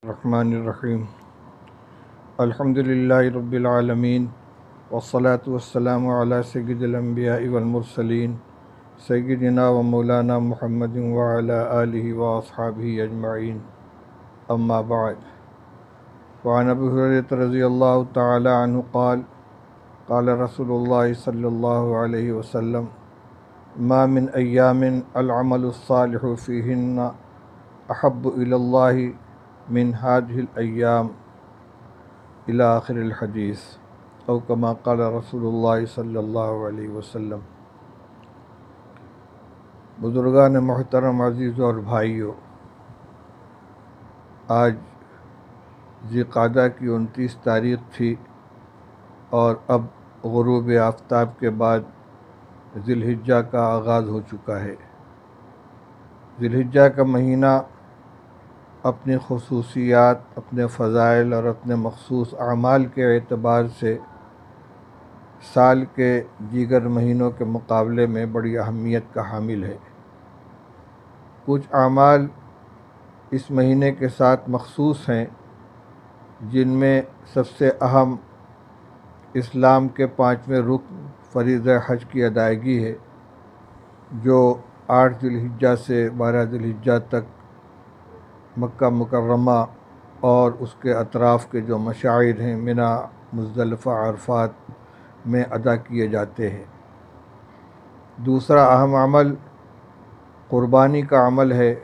الرحمن الرحیم الحمد للہ رب العالمین والصلاة والسلام علی سید الانبیاء والمرسلین سیدنا و مولانا محمد وعلی آلہ واصحابہ اجمعین اما بعد وعن ابی ہریرہ رضی اللہ تعالی عنہ قال قال رسول اللہ صلی اللہ علیہ وسلم ما من ایام العمل الصالح فیہن احب الی اللہ من هذه الأيام إلى آخر الحدیث او کما قال رسول اللہ صلی اللہ علیہ وسلم۔ بزرگان محترم، عزیزوں اور بھائیوں، آج ذی قعدہ کی 29 تاریخ تھی اور اب غروب آفتاب کے بعد ذی الحجہ کا آغاز ہو چکا ہے۔ ذی الحجہ کا مہینہ اپنی خصوصیات، اپنے فضائل اور اپنے مخصوص اعمال کے اعتبار سے سال کے دیگر مہینوں کے مقابلے میں بڑی اہمیت کا حامل ہے۔ کچھ اعمال اس مہینے کے ساتھ مخصوص ہیں، جن میں سب سے اہم اسلام کے 5ویں رکن فریضہ حج کی ادائیگی ہے، جو 8 ذی الحجہ سے 12 ذی الحجہ تک مکہ مکرمہ اور اس کے اطراف کے جو مشاعر ہیں منی، مزدلفہ، عرفات میں ادا کیے جاتے ہیں۔ دوسرا اہم عمل قربانی کا عمل ہے،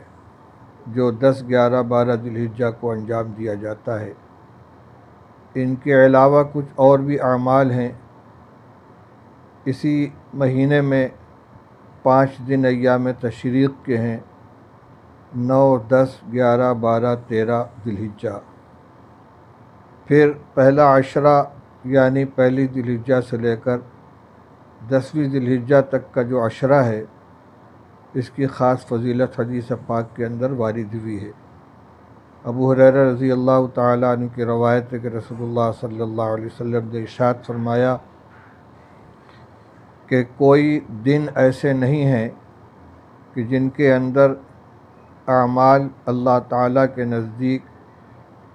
جو 10، 11، 12 ذی الحجہ کو انجام دیا جاتا ہے۔ ان کے علاوہ کچھ اور بھی اعمال ہیں۔ اسی مہینے میں 5 دن ایام تشریق کے ہیں، 9، 10، 11، 12، 13 ذی الحجہ۔ پھر پہلا عشرہ یعنی پہلی ذی الحجہ سے لے کر 10ویں ذی الحجہ تک کا جو عشرہ ہے، اس کی خاص فضیلت حدیث پاک کے اندر وارد ہوئی ہے۔ ابو ہریرہ رضی اللہ تعالیٰ عنہ کی روایت ہے کہ رسول اللہ صلی اللہ علیہ وسلم نے ارشاد فرمایا کہ کوئی دن ایسے نہیں ہیں کہ جن کے اندر اعمال اللہ تعالیٰ کے نزدیک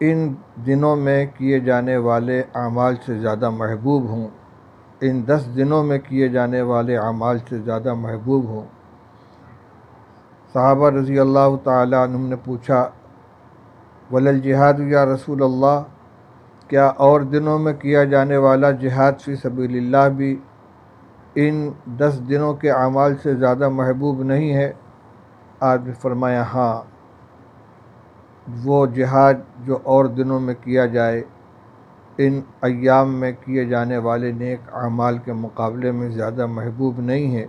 ان دنوں میں کیے جانے والے اعمال سے زیادہ محبوب ہوں، ان 10 دنوں میں کیے جانے والے اعمال سے زیادہ محبوب ہوں۔ صحابہ رضی اللہ تعالیٰ عنہم نے پوچھا، ولل جہاد یا رسول اللہ، کیا اور دنوں میں کیا جانے والا جہاد فی سبیل اللہ بھی ان 10 دنوں کے اعمال سے زیادہ محبوب نہیں ہے؟ آپ نے فرمایا، ہاں، وہ جہاد جو اور دنوں میں کیا جائے ان ایام میں کیے جانے والے نیک اعمال کے مقابلے میں زیادہ محبوب نہیں ہے،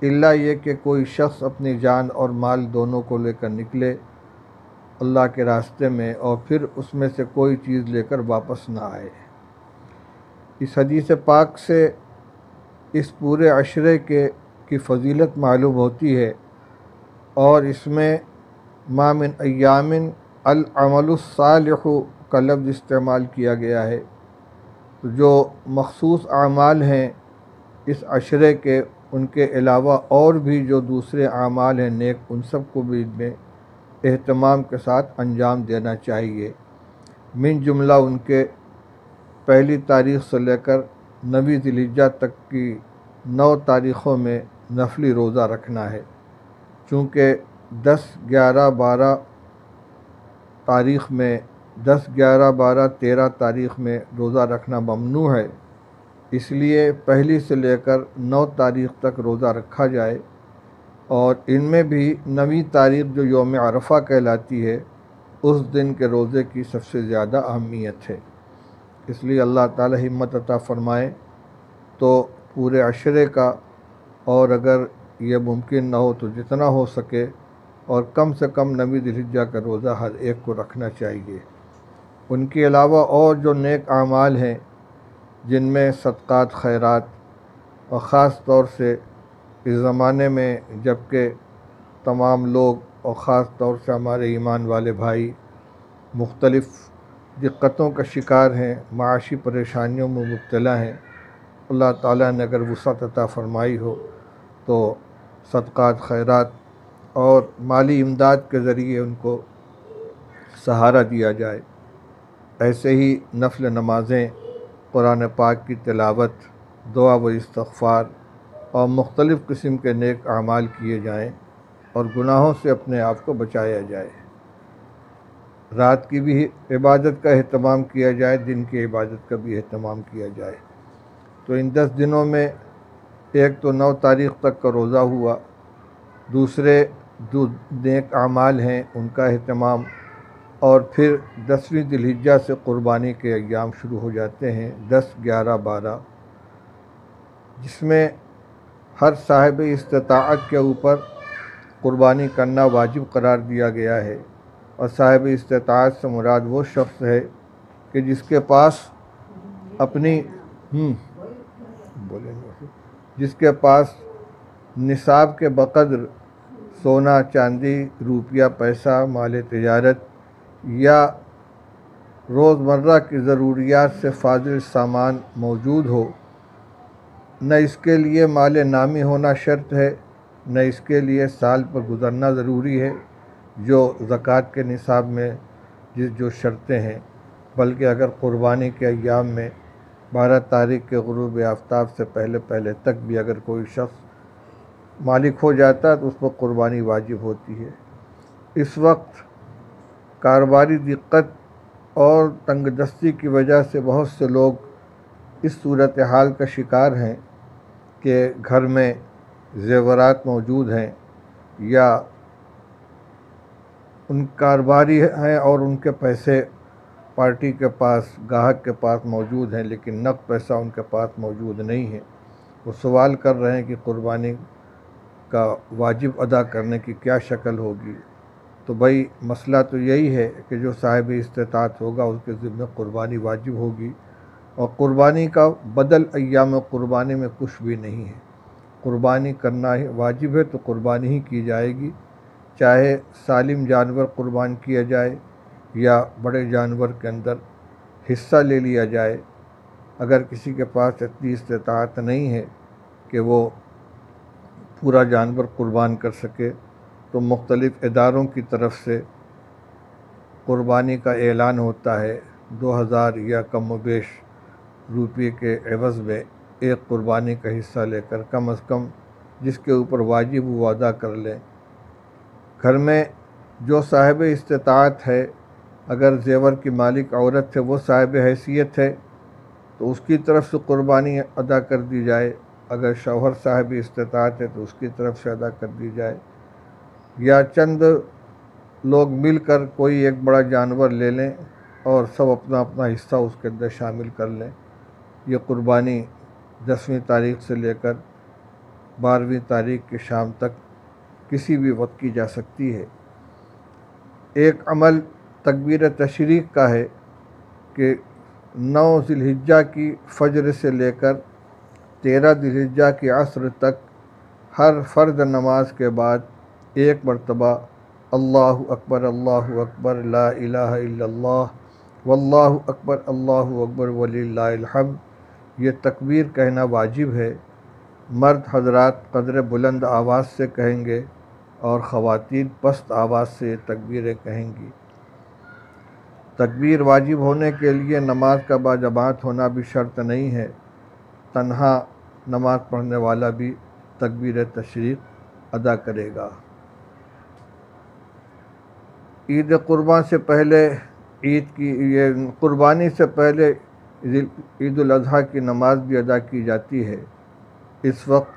الا یہ کہ کوئی شخص اپنی جان اور مال دونوں کو لے کر نکلے اللہ کے راستے میں اور پھر اس میں سے کوئی چیز لے کر واپس نہ آئے۔ اس حدیث پاک سے اس پورے عشرے کی فضیلت معلوم ہوتی ہے، اور اس میں ما من ایام العمل الصالح کا لفظ استعمال کیا گیا ہے۔ تو جو مخصوص اعمال ہیں اس عشرے کے، ان کے علاوہ اور بھی جو دوسرے اعمال ہیں نیک، ان سب کو بھی میں اہتمام کے ساتھ انجام دینا چاہیے۔ من جملہ ان کے پہلی تاریخ سے لے کر 9ویں ذی الحجہ تک کی 9 تاریخوں میں نفلی روزہ رکھنا ہے، چونکہ 10، 11، 12 تاریخ میں 10، 11، 12، 13 تاریخ میں روزہ رکھنا ممنوع ہے، اس لیے پہلی سے لے کر 9 تاریخ تک روزہ رکھا جائے، اور ان میں بھی 9ویں تاریخ جو یوم عرفہ کہلاتی ہے، اس دن کے روزے کی سب سے زیادہ اہمیت ہے۔ اس لیے اللہ تعالی ہمت عطا فرمائے تو پورے عشرے کا، اور اگر یہ ممکن نہ ہو تو جتنا ہو سکے، اور کم سے کم 9ویں ذی الحجہ کا روزہ ہر ایک کو رکھنا چاہیے۔ ان کے علاوہ اور جو نیک اعمال ہیں، جن میں صدقات، خیرات، اور خاص طور سے اس زمانے میں جب کہ تمام لوگ اور خاص طور سے ہمارے ایمان والے بھائی مختلف دقتوں کا شکار ہیں، معاشی پریشانیوں میں مبتلا ہیں، اللہ تعالیٰ نے اگر وسعت عطا فرمائی ہو تو صدقات، خیرات اور مالی امداد کے ذریعے ان کو سہارا دیا جائے۔ ایسے ہی نفل نمازیں، قرآن پاک کی تلاوت، دعا و استغفار اور مختلف قسم کے نیک اعمال کیے جائیں اور گناہوں سے اپنے آپ کو بچایا جائے۔ رات کی بھی عبادت کا اہتمام کیا جائے، دن کی عبادت کا بھی اہتمام کیا جائے۔ تو ان 10 دنوں میں ایک تو 9 تاریخ تک کا روزہ ہوا، دوسرے جو نیک اعمال ہیں ان کا اہتمام، اور پھر 10ویں ذی الحجہ سے قربانی کے ایام شروع ہو جاتے ہیں، 10، 11، 12، جس میں ہر صاحب استطاعت کے اوپر قربانی کرنا واجب قرار دیا گیا ہے۔ اور صاحب استطاعت سے مراد وہ شخص ہے کہ جس کے پاس اپنی جس کے پاس نصاب کے بقدر سونا، چاندی، روپیہ، پیسہ، مال تجارت یا روزمرہ کی ضروریات سے فاضل سامان موجود ہو۔ نہ اس کے لیے مال نامی ہونا شرط ہے، نہ اس کے لیے سال پر گزرنا ضروری ہے جو زکوٰۃ کے نصاب میں جو شرطیں ہیں، بلکہ اگر قربانی کے ایام میں 12 تاریخ کے غروب آفتاب سے پہلے تک بھی اگر کوئی شخص مالک ہو جاتا ہے تو اس پر قربانی واجب ہوتی ہے۔ اس وقت کاروباری دقت اور تنگ دستی کی وجہ سے بہت سے لوگ اس صورتحال کا شکار ہیں کہ گھر میں زیورات موجود ہیں یا ان کاروباری ہیں اور ان کے پیسے پارٹی کے پاس، گاہک کے پاس موجود ہیں، لیکن نقد پیسہ ان کے پاس موجود نہیں ہے۔ وہ سوال کر رہے ہیں کہ قربانی کا واجب ادا کرنے کی کیا شکل ہوگی۔ تو بھائی مسئلہ تو یہی ہے کہ جو صاحب استطاعت ہوگا اس کے ذمہ قربانی واجب ہوگی، اور قربانی کا بدل ایام قربانی میں کچھ بھی نہیں ہے۔ قربانی کرنا ہی واجب ہے تو قربانی ہی کی جائے گی، چاہے سالم جانور قربان کیا جائے یا بڑے جانور کے اندر حصہ لے لیا جائے۔ اگر کسی کے پاس اتنی استطاعت نہیں ہے کہ وہ پورا جانور قربان کر سکے تو مختلف اداروں کی طرف سے قربانی کا اعلان ہوتا ہے، 2000 یا کم و بیش روپے کے عوض میں ایک قربانی کا حصہ لے کر کم از کم جس کے اوپر واجب وہ ادا کر لیں۔ گھر میں جو صاحب استطاعت ہے، اگر زیور کی مالک عورت ہے وہ صاحب حیثیت ہے تو اس کی طرف سے قربانی ادا کر دی جائے، اگر شوہر صاحب استطاعت ہے تو اس کی طرف سے ادا کر دی جائے، یا چند لوگ مل کر کوئی ایک بڑا جانور لے لیں اور سب اپنا اپنا حصہ اس کے اندر شامل کر لیں۔ یہ قربانی 10ویں تاریخ سے لے کر 12ویں تاریخ کی شام تک کسی بھی وقت کی جا سکتی ہے۔ ایک عمل تکبیر تشریق کا ہے کہ 9 ذی الحجہ کی فجر سے لے کر 13 ذی الحجہ کی عصر تک ہر فرض نماز کے بعد ایک مرتبہ اللہ اکبر لا الہ الا اللہ واللہ اکبر وللہ الحمد، یہ تکبیر کہنا واجب ہے۔ مرد حضرات قدر بلند آواز سے کہیں گے اور خواتین پست آواز سے یہ تکبیریں کہیں گی۔ تکبیر واجب ہونے کے لیے نماز کا باجماعت ہونا بھی شرط نہیں ہے، تنہا نماز پڑھنے والا بھی تکبیر تشریق ادا کرے گا۔ عید قربان سے پہلے قربانی سے پہلے عید الاضحیٰ کی نماز بھی ادا کی جاتی ہے۔ اس وقت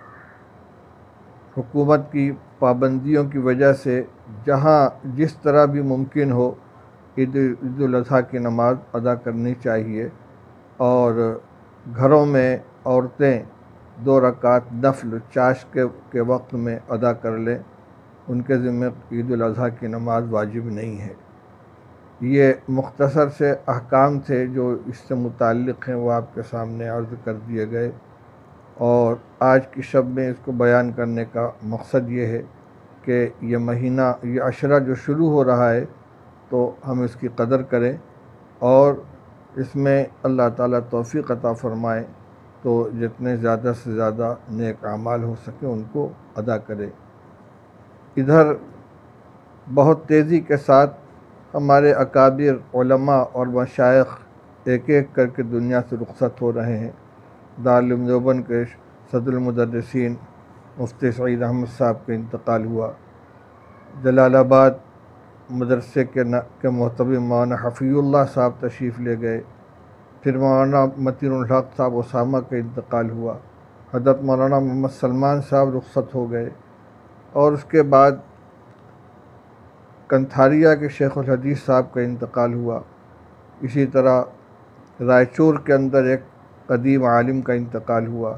حکومت کی پابندیوں کی وجہ سے جہاں جس طرح بھی ممکن ہو عید الاضحیٰ کی نماز ادا کرنی چاہیے، اور گھروں میں عورتیں 2 رکعت نفل چاشت کے وقت میں ادا کر لیں، ان کے ذمہ عید الاضحیٰ کی نماز واجب نہیں ہے۔ یہ مختصر سے احکام تھے جو اس سے متعلق ہیں، وہ آپ کے سامنے عرض کر دیے گئے، اور آج کی شب میں اس کو بیان کرنے کا مقصد یہ ہے کہ یہ مہینہ، یہ عشرہ جو شروع ہو رہا ہے تو ہم اس کی قدر کریں اور اس میں اللہ تعالیٰ توفیق عطا فرمائے تو جتنے زیادہ سے زیادہ نیک اعمال ہو سکیں ان کو ادا کریں۔ ادھر بہت تیزی کے ساتھ ہمارے اکابر علماء اور مشائخ ایک ایک کر کے دنیا سے رخصت ہو رہے ہیں۔ دارالعلوم دیوبند کے صدر المدرسین مفتی سعید احمد صاحب کا انتقال ہوا۔ جلال آباد مدرسے کے محتوی مولانا حفیظ اللہ صاحب تشریف لے گئے۔ پھر مولانا متین الحق صاحب اسامہ کا انتقال ہوا۔ حضرت مولانا محمد سلمان صاحب رخصت ہو گئے، اور اس کے بعد کنتھاریہ کے شیخ الحدیث صاحب کا انتقال ہوا۔ اسی طرح رائچور کے اندر ایک قدیم عالم کا انتقال ہوا،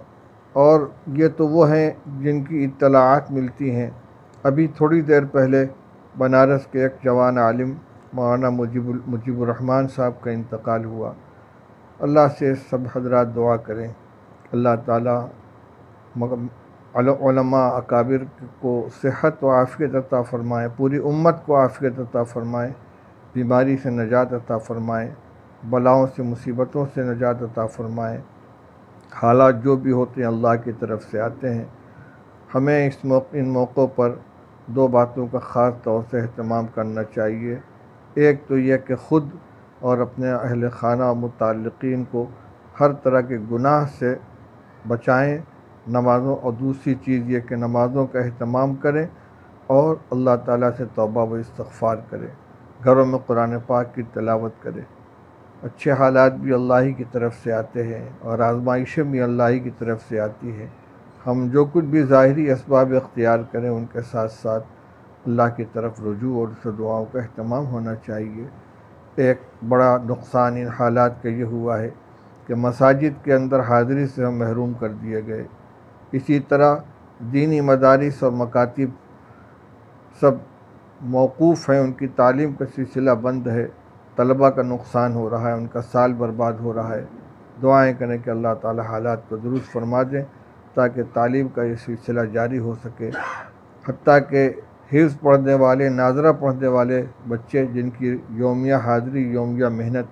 اور یہ تو وہ ہیں جن کی اطلاعات ملتی ہیں۔ ابھی تھوڑی دیر پہلے بنارس کے ایک جوان عالم مولانا مجیب الرحمن صاحب کا انتقال ہوا۔ اللہ سے سب حضرات دعا کریں، اللہ تعالیٰ علماء اکابر کو صحت و عافیت عطا فرمائے، پوری امت کو عافیت عطا فرمائے، بیماری سے نجات عطا فرمائے، بلاؤں سے مصیبتوں سے نجات عطا فرمائے۔ حالات جو بھی ہوتے ہیں اللہ کی طرف سے آتے ہیں۔ ہمیں ان موقعوں پر دو باتوں کا خاص طور سے اہتمام کرنا چاہیے۔ ایک تو یہ کہ خود اور اپنے اہل خانہ و متعلقین کو ہر طرح کے گناہ سے بچائیں نمازوں، اور دوسری چیز یہ کہ نمازوں کا اہتمام کریں اور اللہ تعالیٰ سے توبہ و استغفار کریں، گھروں میں قرآن پاک کی تلاوت کریں۔ اچھے حالات بھی اللہ ہی کی طرف سے آتے ہیں، اور آزمائشیں بھی اللہ ہی کی طرف سے آتی ہیں۔ ہم جو کچھ بھی ظاہری اسباب اختیار کریں، ان کے ساتھ ساتھ اللہ کی طرف رجوع اور اس دعاؤں کا اہتمام ہونا چاہیے۔ ایک بڑا نقصان ان حالات کا یہ ہوا ہے کہ مساجد کے اندر حاضری سے ہم محروم کر دیے گئے۔ اسی طرح دینی مدارس اور مکاتب سب موقوف ہیں، ان کی تعلیم کا سلسلہ بند ہے، طلباء کا نقصان ہو رہا ہے، ان کا سال برباد ہو رہا ہے۔ دعائیں کریں کہ اللہ تعالی حالات کو درست فرما دیں تاکہ تعلیم کا یہ سلسلہ جاری ہو سکے۔ حتیٰ کہ حفظ پڑھنے والے، ناظرہ پڑھنے والے بچے جن کی یومیہ حاضری، یومیہ محنت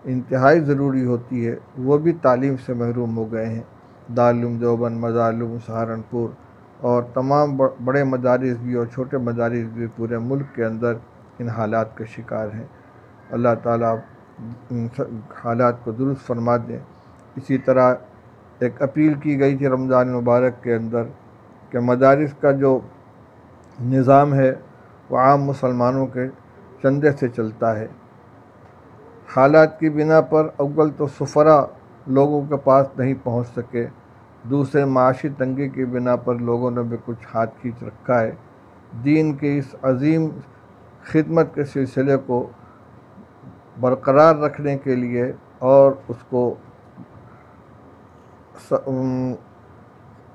انتہائی ضروری ہوتی ہے، وہ بھی تعلیم سے محروم ہو گئے ہیں۔ دارالعلوم دیوبند، مدارالعلوم سہارنپور اور تمام بڑے مدارس بھی اور چھوٹے مدارس بھی پورے ملک کے اندر ان حالات کا شکار ہیں۔ اللہ تعالیٰ ان حالات کو درست فرما دیں۔ اسی طرح ایک اپیل کی گئی تھی رمضان مبارک کے اندر کہ مدارس کا جو نظام ہے وہ عام مسلمانوں کے چندے سے چلتا ہے۔ حالات کی بنا پر اول تو سفرا لوگوں کے پاس نہیں پہنچ سکے، دوسرے معاشی تنگی کی بنا پر لوگوں نے بھی کچھ ہاتھ کھینچ رکھا ہے۔ دین کے اس عظیم خدمت کے سلسلے کو برقرار رکھنے کے لیے اور اس کو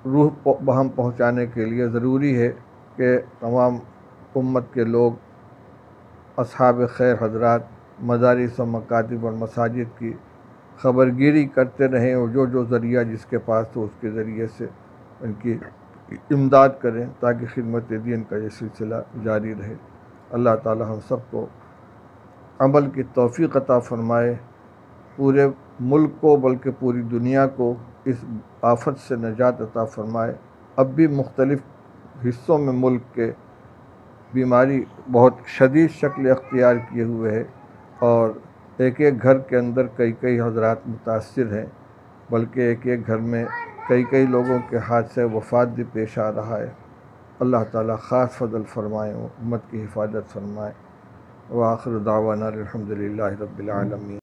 روح بہم پہنچانے کے لیے ضروری ہے کہ تمام امت کے لوگ، اصحاب خیر حضرات، مدارس و مکاتب اور مساجد کی خبرگیری کرتے رہیں، اور جو ذریعہ جس کے پاس ہو اس کے ذریعے سے ان کی امداد کریں تاکہ خدمت دین کا یہ سلسلہ جاری رہے۔ اللہ تعالی ہم سب کو عمل کی توفیق عطا فرمائے، پورے ملک کو بلکہ پوری دنیا کو اس آفت سے نجات عطا فرمائے۔ اب بھی مختلف حصوں میں ملک کے بیماری بہت شدید شکل اختیار کیے ہوئے ہے، اور ایک ایک گھر کے اندر کئی حضرات متاثر ہیں، بلکہ ایک ایک گھر میں کئی لوگوں کے ہاتھ سے وفات بھی پیش آ رہا ہے۔ اللہ تعالیٰ خاص فضل فرمائے، امت کی حفاظت فرمائے۔ وآخر دعوانا الحمدللہ رب العالمین۔